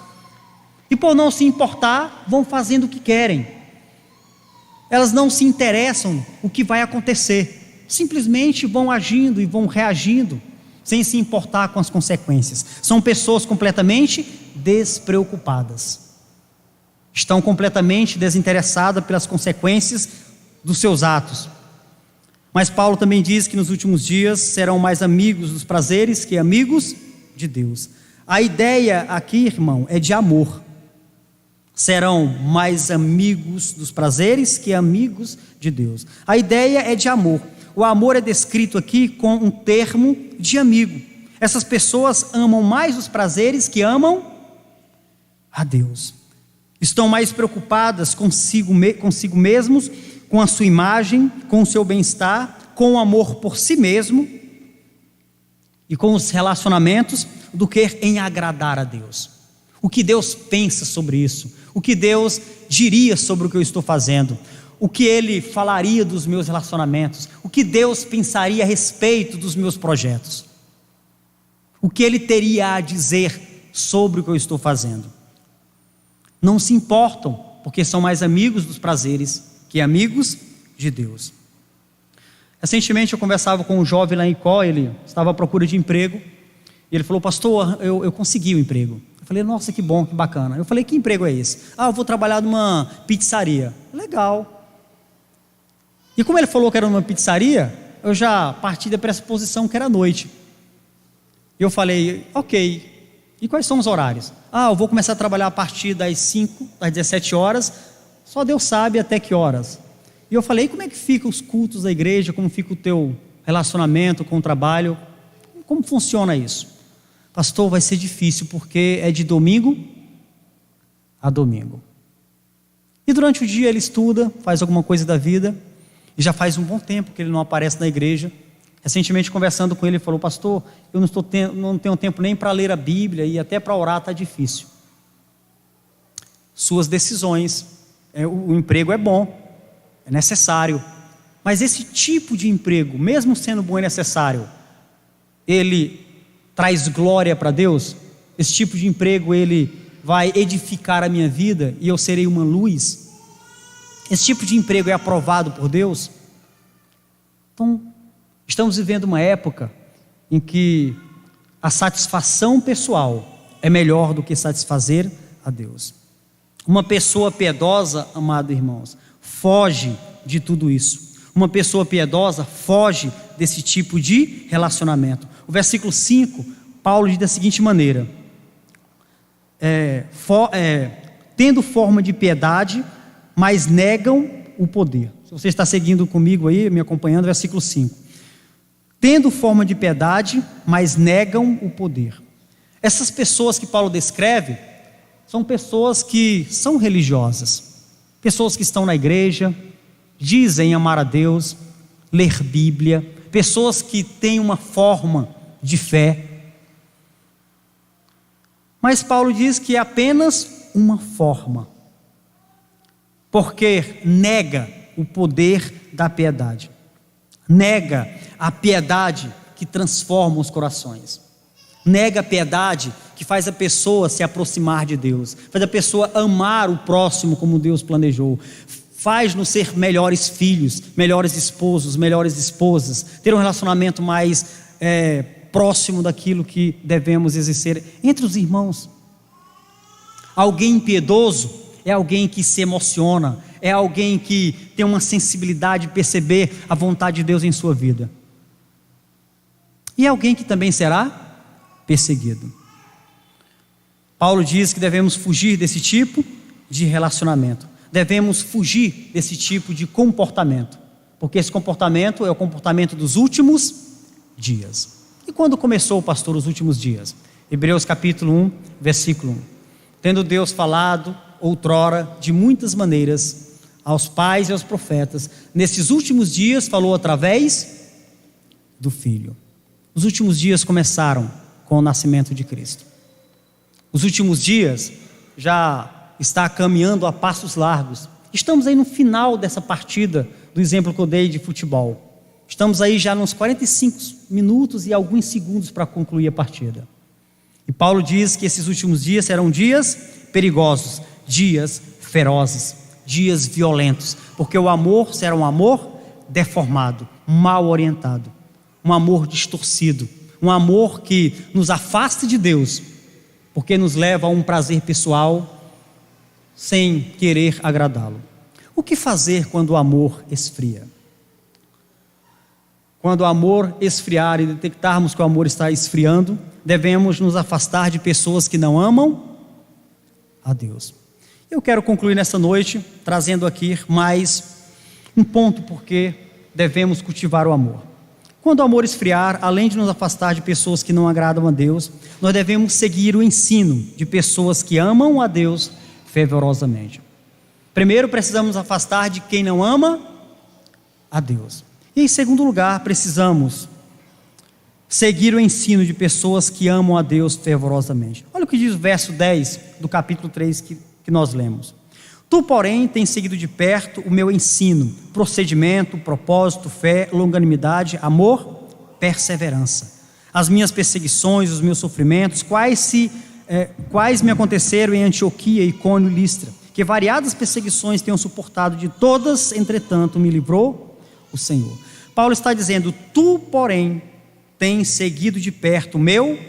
E por não se importar, vão fazendo o que querem. Elas não se interessam o que vai acontecer. Simplesmente vão agindo e vão reagindo, sem se importar com as consequências. São pessoas completamente despreocupadas. Estão completamente desinteressadas pelas consequências dos seus atos. Mas Paulo também diz que nos últimos dias serão mais amigos dos prazeres que amigos de Deus. A ideia aqui, irmão, é de amor. Serão mais amigos dos prazeres que amigos de Deus. A ideia é de amor. O amor é descrito aqui com um termo de amigo. Essas pessoas amam mais os prazeres que amam a Deus. Estão mais preocupadas consigo mesmos, com a sua imagem, com o seu bem-estar, com o amor por si mesmo e com os relacionamentos, do que em agradar a Deus. O que Deus pensa sobre isso? O que Deus diria sobre o que eu estou fazendo? O que Ele falaria dos meus relacionamentos? O que Deus pensaria a respeito dos meus projetos? O que Ele teria a dizer sobre o que eu estou fazendo? Não se importam, porque são mais amigos dos prazeres que amigos de Deus. Recentemente eu conversava com um jovem lá em Icó, ele estava à procura de emprego, e ele falou: pastor, eu consegui o emprego. Eu falei: nossa, que bom, que bacana. Eu falei: que emprego é esse? Eu vou trabalhar numa pizzaria. Legal. E como ele falou que era numa pizzaria, eu já parti da pressuposição que era noite. E eu falei: ok. E quais são os horários? Eu vou começar a trabalhar a partir das 5, das 17 horas, só Deus sabe até que horas. E eu falei: como é que ficam os cultos da igreja, como fica o teu relacionamento com o trabalho, como funciona isso? Pastor, vai ser difícil, porque é de domingo a domingo. E durante o dia ele estuda, faz alguma coisa da vida, e já faz um bom tempo que ele não aparece na igreja. Recentemente, conversando com ele, ele falou: pastor, eu não tenho tempo nem para ler a Bíblia, e até para orar está difícil. Suas decisões, o emprego é bom, é necessário, mas esse tipo de emprego, mesmo sendo bom e necessário, ele traz glória para Deus? Esse tipo de emprego, ele vai edificar a minha vida e eu serei uma luz? Esse tipo de emprego é aprovado por Deus? Então, estamos vivendo uma época em que a satisfação pessoal é melhor do que satisfazer a Deus. Uma pessoa piedosa, amados irmãos, foge de tudo isso. Uma pessoa piedosa foge desse tipo de relacionamento. O versículo 5, Paulo diz da seguinte maneira: tendo forma de piedade, mas negam o poder. Se você está seguindo comigo aí, me acompanhando, versículo 5. Tendo forma de piedade, mas negam o poder. Essas pessoas que Paulo descreve são pessoas que são religiosas, pessoas que estão na igreja, dizem amar a Deus, ler Bíblia, pessoas que têm uma forma de fé. Mas Paulo diz que é apenas uma forma, porque nega o poder da piedade, nega a piedade que transforma os corações, nega a piedade que faz a pessoa se aproximar de Deus, faz a pessoa amar o próximo como Deus planejou, faz-nos ser melhores filhos, melhores esposos, melhores esposas, ter um relacionamento mais próximo daquilo que devemos exercer entre os irmãos. Alguém piedoso é alguém que se emociona, é alguém que tem uma sensibilidade de perceber a vontade de Deus em sua vida, e é alguém que também será perseguido. Paulo diz que devemos fugir desse tipo de relacionamento, devemos fugir desse tipo de comportamento, porque esse comportamento é o comportamento dos últimos dias. E quando começou, pastor, os últimos dias? Hebreus capítulo 1, versículo 1. Tendo Deus falado outrora de muitas maneiras aos pais e aos profetas, nesses últimos dias falou através do Filho. Os últimos dias começaram com o nascimento de Cristo. Os últimos dias já está caminhando a passos largos. Estamos aí no final dessa partida do exemplo que eu dei de futebol. Estamos aí já nos 45 minutos e alguns segundos para concluir a partida. E Paulo diz que esses últimos dias serão dias perigosos, dias ferozes, dias violentos, porque o amor será um amor deformado, mal orientado, um amor distorcido, um amor que nos afasta de Deus, porque nos leva a um prazer pessoal sem querer agradá-lo. O que fazer quando o amor esfria? Quando o amor esfriar e detectarmos que o amor está esfriando, devemos nos afastar de pessoas que não amam a Deus. Eu quero concluir nessa noite trazendo aqui mais um ponto porque devemos cultivar o amor. Quando o amor esfriar, além de nos afastar de pessoas que não agradam a Deus, nós devemos seguir o ensino de pessoas que amam a Deus fervorosamente. Primeiro, precisamos afastar de quem não ama a Deus. E em segundo lugar, precisamos seguir o ensino de pessoas que amam a Deus fervorosamente. Olha o que diz o verso 10 do capítulo 3 que nós lemos. Tu, porém, tens seguido de perto o meu ensino, procedimento, propósito, fé, longanimidade, amor, perseverança. As minhas perseguições, os meus sofrimentos, quais me aconteceram em Antioquia, Icônio e Listra, que variadas perseguições tenho suportado, de todas, entretanto, me livrou o Senhor. Paulo está dizendo, tu, porém, tens seguido de perto o meu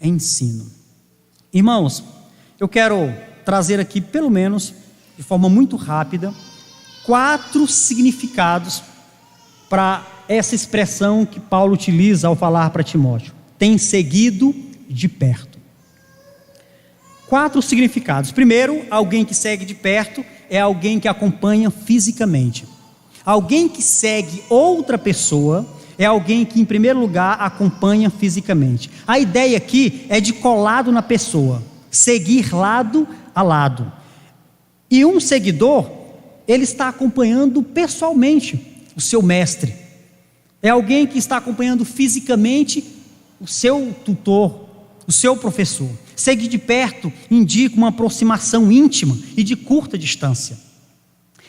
ensino. Irmãos, eu quero trazer aqui, pelo menos, de forma muito rápida, 4 significados para essa expressão que Paulo utiliza ao falar para Timóteo. Tem seguido de perto. 4 significados. Primeiro, alguém que segue de perto é alguém que acompanha fisicamente. Alguém que segue outra pessoa é alguém que, em primeiro lugar, acompanha fisicamente. A ideia aqui é de colado na pessoa, seguir lado a lado. E um seguidor, ele está acompanhando pessoalmente o seu mestre. É alguém que está acompanhando fisicamente o seu tutor, o seu professor. Seguir de perto indica uma aproximação íntima e de curta distância.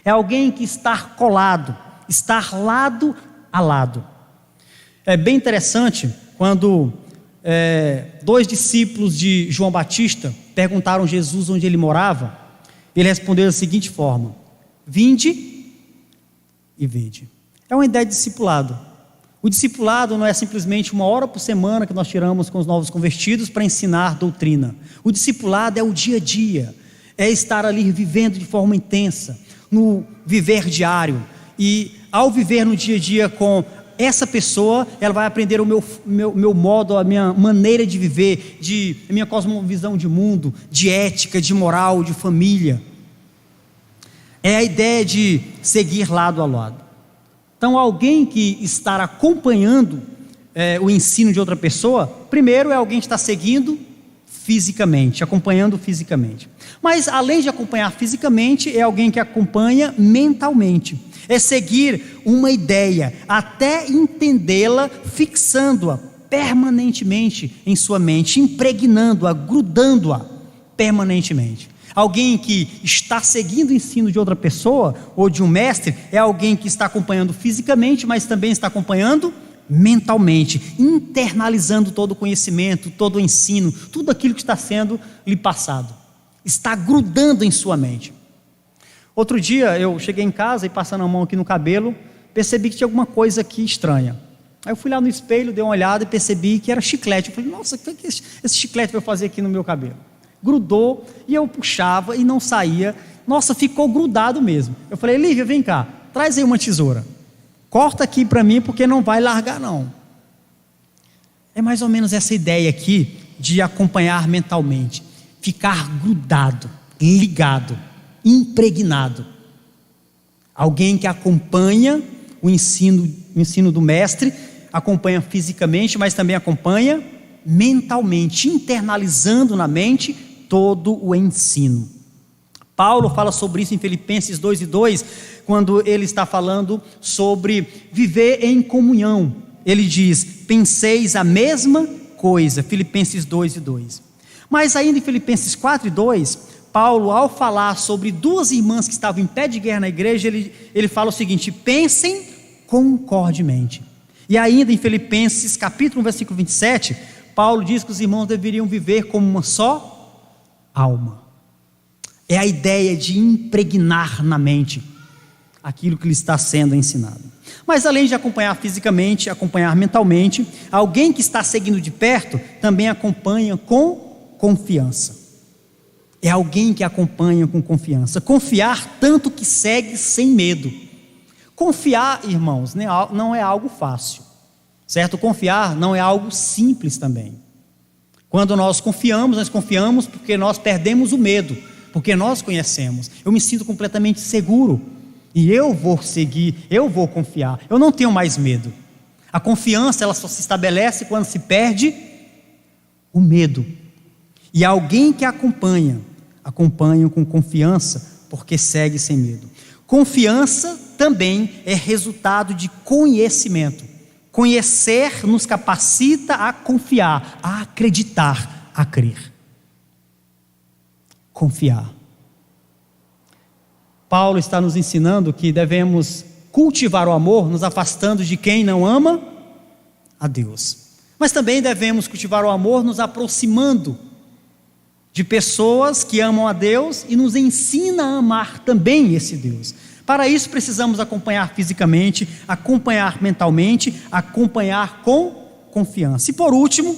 É alguém que está colado, estar lado a lado. É bem interessante quando 2 discípulos de João Batista perguntaram a Jesus onde ele morava. Ele respondeu da seguinte forma: vinde e vede. É uma ideia de discipulado. O discipulado não é simplesmente 1 hora por semana que nós tiramos com os novos convertidos para ensinar doutrina. O discipulado é o dia a dia, é estar ali vivendo de forma intensa, no viver diário. E ao viver no dia a dia com essa pessoa, ela vai aprender o meu modo, a minha maneira de viver, a minha cosmovisão de mundo, de ética, de moral, de família. É a ideia de seguir lado a lado. Então, alguém que está acompanhando o ensino de outra pessoa, primeiro é alguém que está seguindo fisicamente, acompanhando fisicamente. Mas, além de acompanhar fisicamente, é alguém que acompanha mentalmente. É seguir uma ideia, até entendê-la, fixando-a permanentemente em sua mente, impregnando-a, grudando-a permanentemente. Alguém que está seguindo o ensino de outra pessoa, ou de um mestre, é alguém que está acompanhando fisicamente, mas também está acompanhando mentalmente, internalizando todo o conhecimento, todo o ensino, tudo aquilo que está sendo lhe passado. Está grudando em sua mente. Outro dia eu cheguei em casa e, passando a mão aqui no cabelo, percebi que tinha alguma coisa aqui estranha. Aí eu fui lá no espelho, dei uma olhada e percebi que era chiclete. Eu falei, nossa, o que é que esse chiclete vai fazer aqui no meu cabelo? Grudou e eu puxava e não saía. Nossa, ficou grudado mesmo. Eu falei, Lívia, vem cá, traz aí uma tesoura. Corta aqui para mim porque não vai largar não. É mais ou menos essa ideia aqui de acompanhar mentalmente. Ficar grudado, ligado, impregnado. Alguém que acompanha o ensino do mestre, acompanha fisicamente, mas também acompanha mentalmente, internalizando na mente todo o ensino. Paulo fala sobre isso em Filipenses 2:2, quando ele está falando sobre viver em comunhão. Ele diz, penseis a mesma coisa, Filipenses 2:2. Mas ainda em Filipenses 4:2, Paulo, ao falar sobre duas irmãs que estavam em pé de guerra na igreja, ele fala o seguinte: pensem concordemente. E ainda em Filipenses capítulo 1, versículo 27, Paulo diz que os irmãos deveriam viver como uma só alma. É a ideia de impregnar na mente aquilo que lhe está sendo ensinado. Mas além de acompanhar fisicamente, acompanhar mentalmente, alguém que está seguindo de perto também acompanha com confiança. É alguém que acompanha com confiança. Confiar tanto que segue sem medo. Confiar, irmãos, não é algo fácil, certo? Confiar não é algo simples também. Quando nós confiamos porque nós perdemos o medo, porque nós conhecemos. Eu me sinto completamente seguro e eu vou seguir, eu vou confiar. Eu não tenho mais medo. A confiança, ela só se estabelece quando se perde o medo. E alguém que acompanha com confiança, porque segue sem medo. Confiança também é resultado de conhecimento. Conhecer nos capacita a confiar, a acreditar, a crer. Confiar. Paulo está nos ensinando que devemos cultivar o amor, nos afastando de quem não ama a Deus. Mas também devemos cultivar o amor, nos aproximando de pessoas que amam a Deus e nos ensina a amar também esse Deus. Para isso precisamos acompanhar fisicamente, acompanhar mentalmente, acompanhar com confiança. E por último,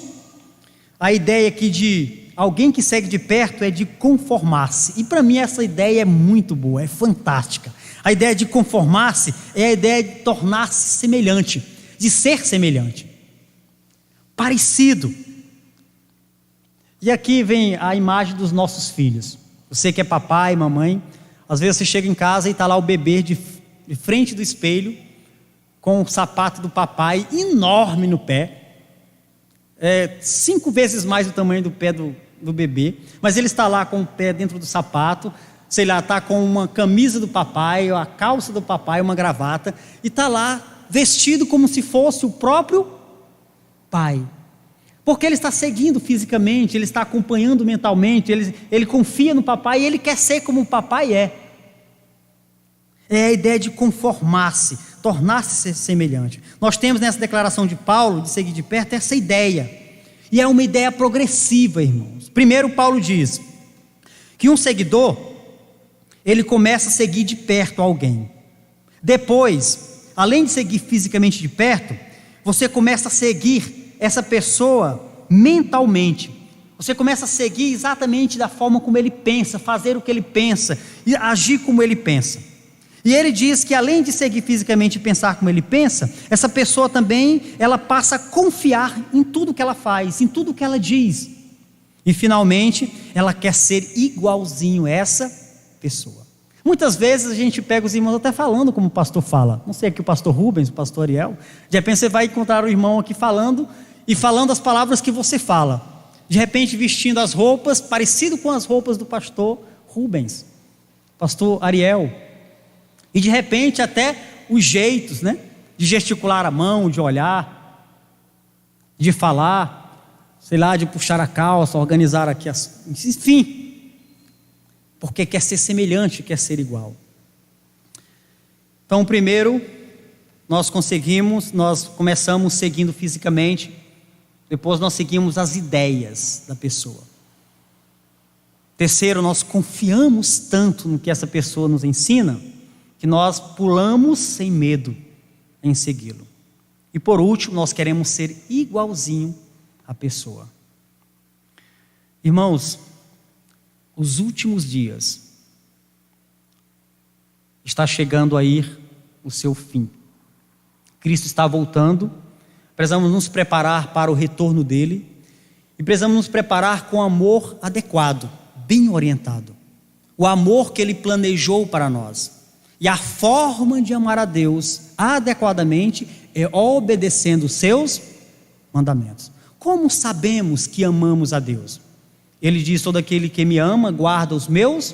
a ideia aqui de alguém que segue de perto é de conformar-se. E para mim essa ideia é muito boa, é fantástica. A ideia de conformar-se é a ideia de tornar-se semelhante, de ser semelhante, parecido. E aqui vem a imagem dos nossos filhos. Você que é papai, mamãe, às vezes você chega em casa e está lá o bebê de frente do espelho, com o sapato do papai enorme no pé, 5 vezes mais o tamanho do pé do bebê, mas ele está lá com o pé dentro do sapato, sei lá, está com uma camisa do papai, a calça do papai, uma gravata, e está lá vestido como se fosse o próprio pai. Porque ele está seguindo fisicamente, ele está acompanhando mentalmente, ele confia no papai e ele quer ser como o papai é. É a ideia de conformar-se, tornar-se semelhante. Nós temos nessa declaração de Paulo, de seguir de perto, essa ideia. E é uma ideia progressiva, irmãos. Primeiro Paulo diz que um seguidor, ele começa a seguir de perto alguém. Depois, além de seguir fisicamente de perto, você começa a seguir essa pessoa mentalmente. Você começa a seguir exatamente da forma como ele pensa, fazer o que ele pensa e agir como ele pensa. E ele diz que além de seguir fisicamente e pensar como ele pensa, essa pessoa também, ela passa a confiar em tudo que ela faz, em tudo que ela diz. E finalmente, ela quer ser igualzinho a essa pessoa. Muitas vezes a gente pega os irmãos até falando como o pastor fala. Não sei aqui o pastor Rubens, o pastor Ariel. De repente você vai encontrar o irmão aqui falando as palavras que você fala. De repente vestindo as roupas, parecido com as roupas do pastor Rubens, pastor Ariel. E de repente até os jeitos, né? De gesticular a mão, de olhar, de falar, sei lá, de puxar a calça, organizar aqui, enfim. Porque quer ser semelhante, quer ser igual. Então, primeiro, nós começamos seguindo fisicamente, depois nós seguimos as ideias da pessoa. Terceiro, nós confiamos tanto no que essa pessoa nos ensina, que nós pulamos sem medo em segui-lo. E por último, nós queremos ser igualzinho à pessoa. Irmãos, os últimos dias está chegando a ir o seu fim. Cristo está voltando, precisamos nos preparar para o retorno dele e precisamos nos preparar com amor adequado, bem orientado. O amor que ele planejou para nós. E a forma de amar a Deus adequadamente é obedecendo os seus mandamentos. Como sabemos que amamos a Deus? Ele diz: todo aquele que me ama guarda os meus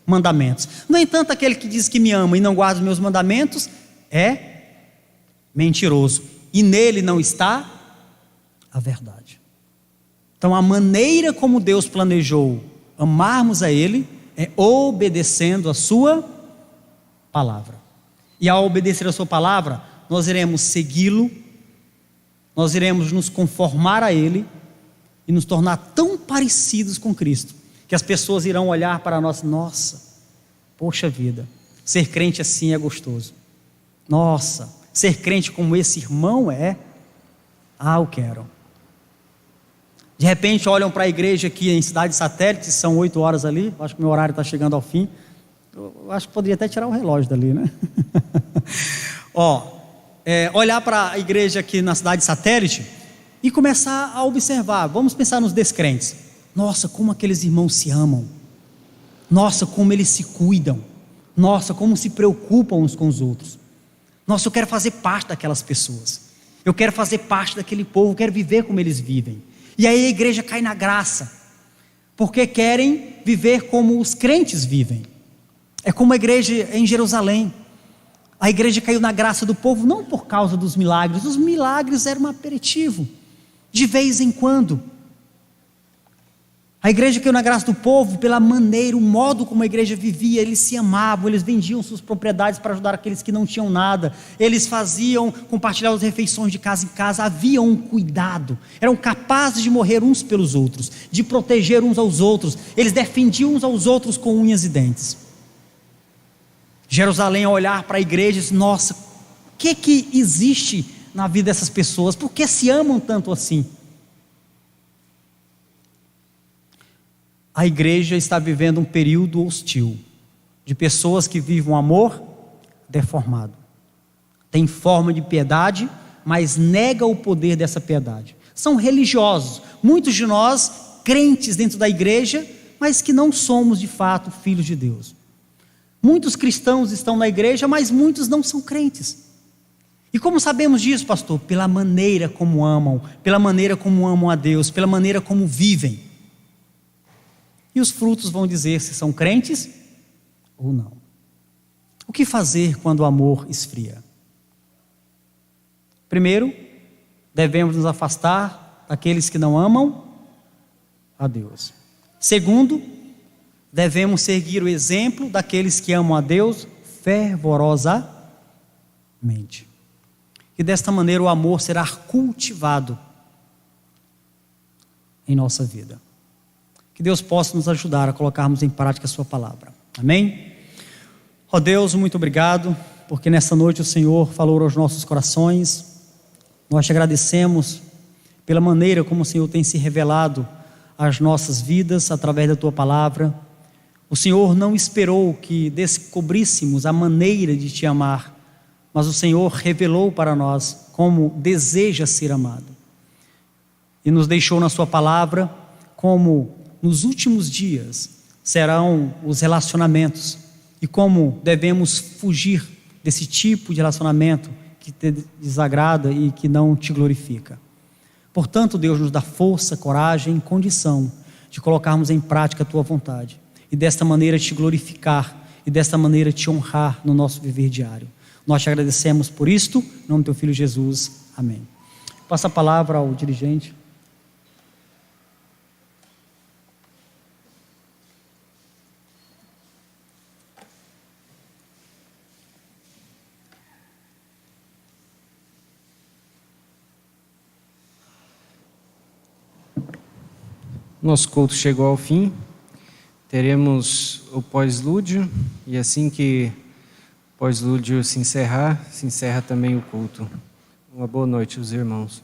mandamentos. No entanto, aquele que diz que me ama e não guarda os meus mandamentos é mentiroso, e nele não está a verdade. Então a maneira como Deus planejou amarmos a Ele É obedecendo a sua palavra. E ao obedecer a sua palavra, nós iremos segui-lo, nós iremos nos conformar a ele e nos tornar tão parecidos com Cristo, que as pessoas irão olhar para nós: nossa, poxa vida, ser crente assim é gostoso. Nossa, ser crente como esse irmão é, eu quero. De repente olham para a igreja aqui em Cidade Satélite, são 8 horas ali, acho que meu horário está chegando ao fim, eu acho que poderia até tirar o relógio dali, né? Olhar para a igreja aqui na Cidade Satélite e começar a observar, vamos pensar nos descrentes. Nossa, como aqueles irmãos se amam, nossa, como eles se cuidam, nossa, como se preocupam uns com os outros. Nossa, eu quero fazer parte daquelas pessoas, eu quero fazer parte daquele povo, eu quero viver como eles vivem. E aí a igreja cai na graça, porque querem viver como os crentes vivem. É como a igreja em Jerusalém. A igreja caiu na graça do povo não por causa dos milagres. Os milagres eram um aperitivo, de vez em quando. A igreja caiu na graça do povo pela maneira, o modo como a igreja vivia. Eles se amavam, eles vendiam suas propriedades para ajudar aqueles que não tinham nada. Eles compartilhavam as refeições de casa em casa. Havia um cuidado, eram capazes de morrer uns pelos outros, de proteger uns aos outros. Eles defendiam uns aos outros com unhas e dentes. Jerusalém, ao olhar para a igreja, diz: nossa, o que existe na vida dessas pessoas? Por que se amam tanto assim? A igreja está vivendo um período hostil, de pessoas que vivem um amor deformado, tem forma de piedade, mas nega o poder dessa piedade. São religiosos, muitos de nós crentes dentro da igreja, mas que não somos de fato filhos de Deus. Muitos cristãos estão na igreja, mas muitos não são crentes. E como sabemos disso, pastor? Pela maneira como amam, pela maneira como amam a Deus, pela maneira como vivem. E os frutos vão dizer se são crentes ou não. O que fazer quando o amor esfria? Primeiro, devemos nos afastar daqueles que não amam a Deus. Segundo, devemos seguir o exemplo daqueles que amam a Deus fervorosamente. E desta maneira o amor será cultivado em nossa vida. Que Deus possa nos ajudar a colocarmos em prática a sua palavra. Amém? Ó Deus, muito obrigado, porque nessa noite o Senhor falou aos nossos corações. Nós te agradecemos pela maneira como o Senhor tem se revelado às nossas vidas através da tua palavra. O Senhor não esperou que descobríssemos a maneira de te amar, mas o Senhor revelou para nós como deseja ser amado. E nos deixou na sua palavra como nos últimos dias serão os relacionamentos e como devemos fugir desse tipo de relacionamento que te desagrada e que não te glorifica. Portanto, Deus nos dá força, coragem, condição de colocarmos em prática a tua vontade e desta maneira te glorificar e desta maneira te honrar no nosso viver diário. Nós te agradecemos por isto, em nome do teu Filho Jesus. Amém. Passa a palavra ao dirigente. Nosso culto chegou ao fim, teremos o pós-lúdio, e assim que o pós-lúdio se encerra também o culto. Uma boa noite, os irmãos.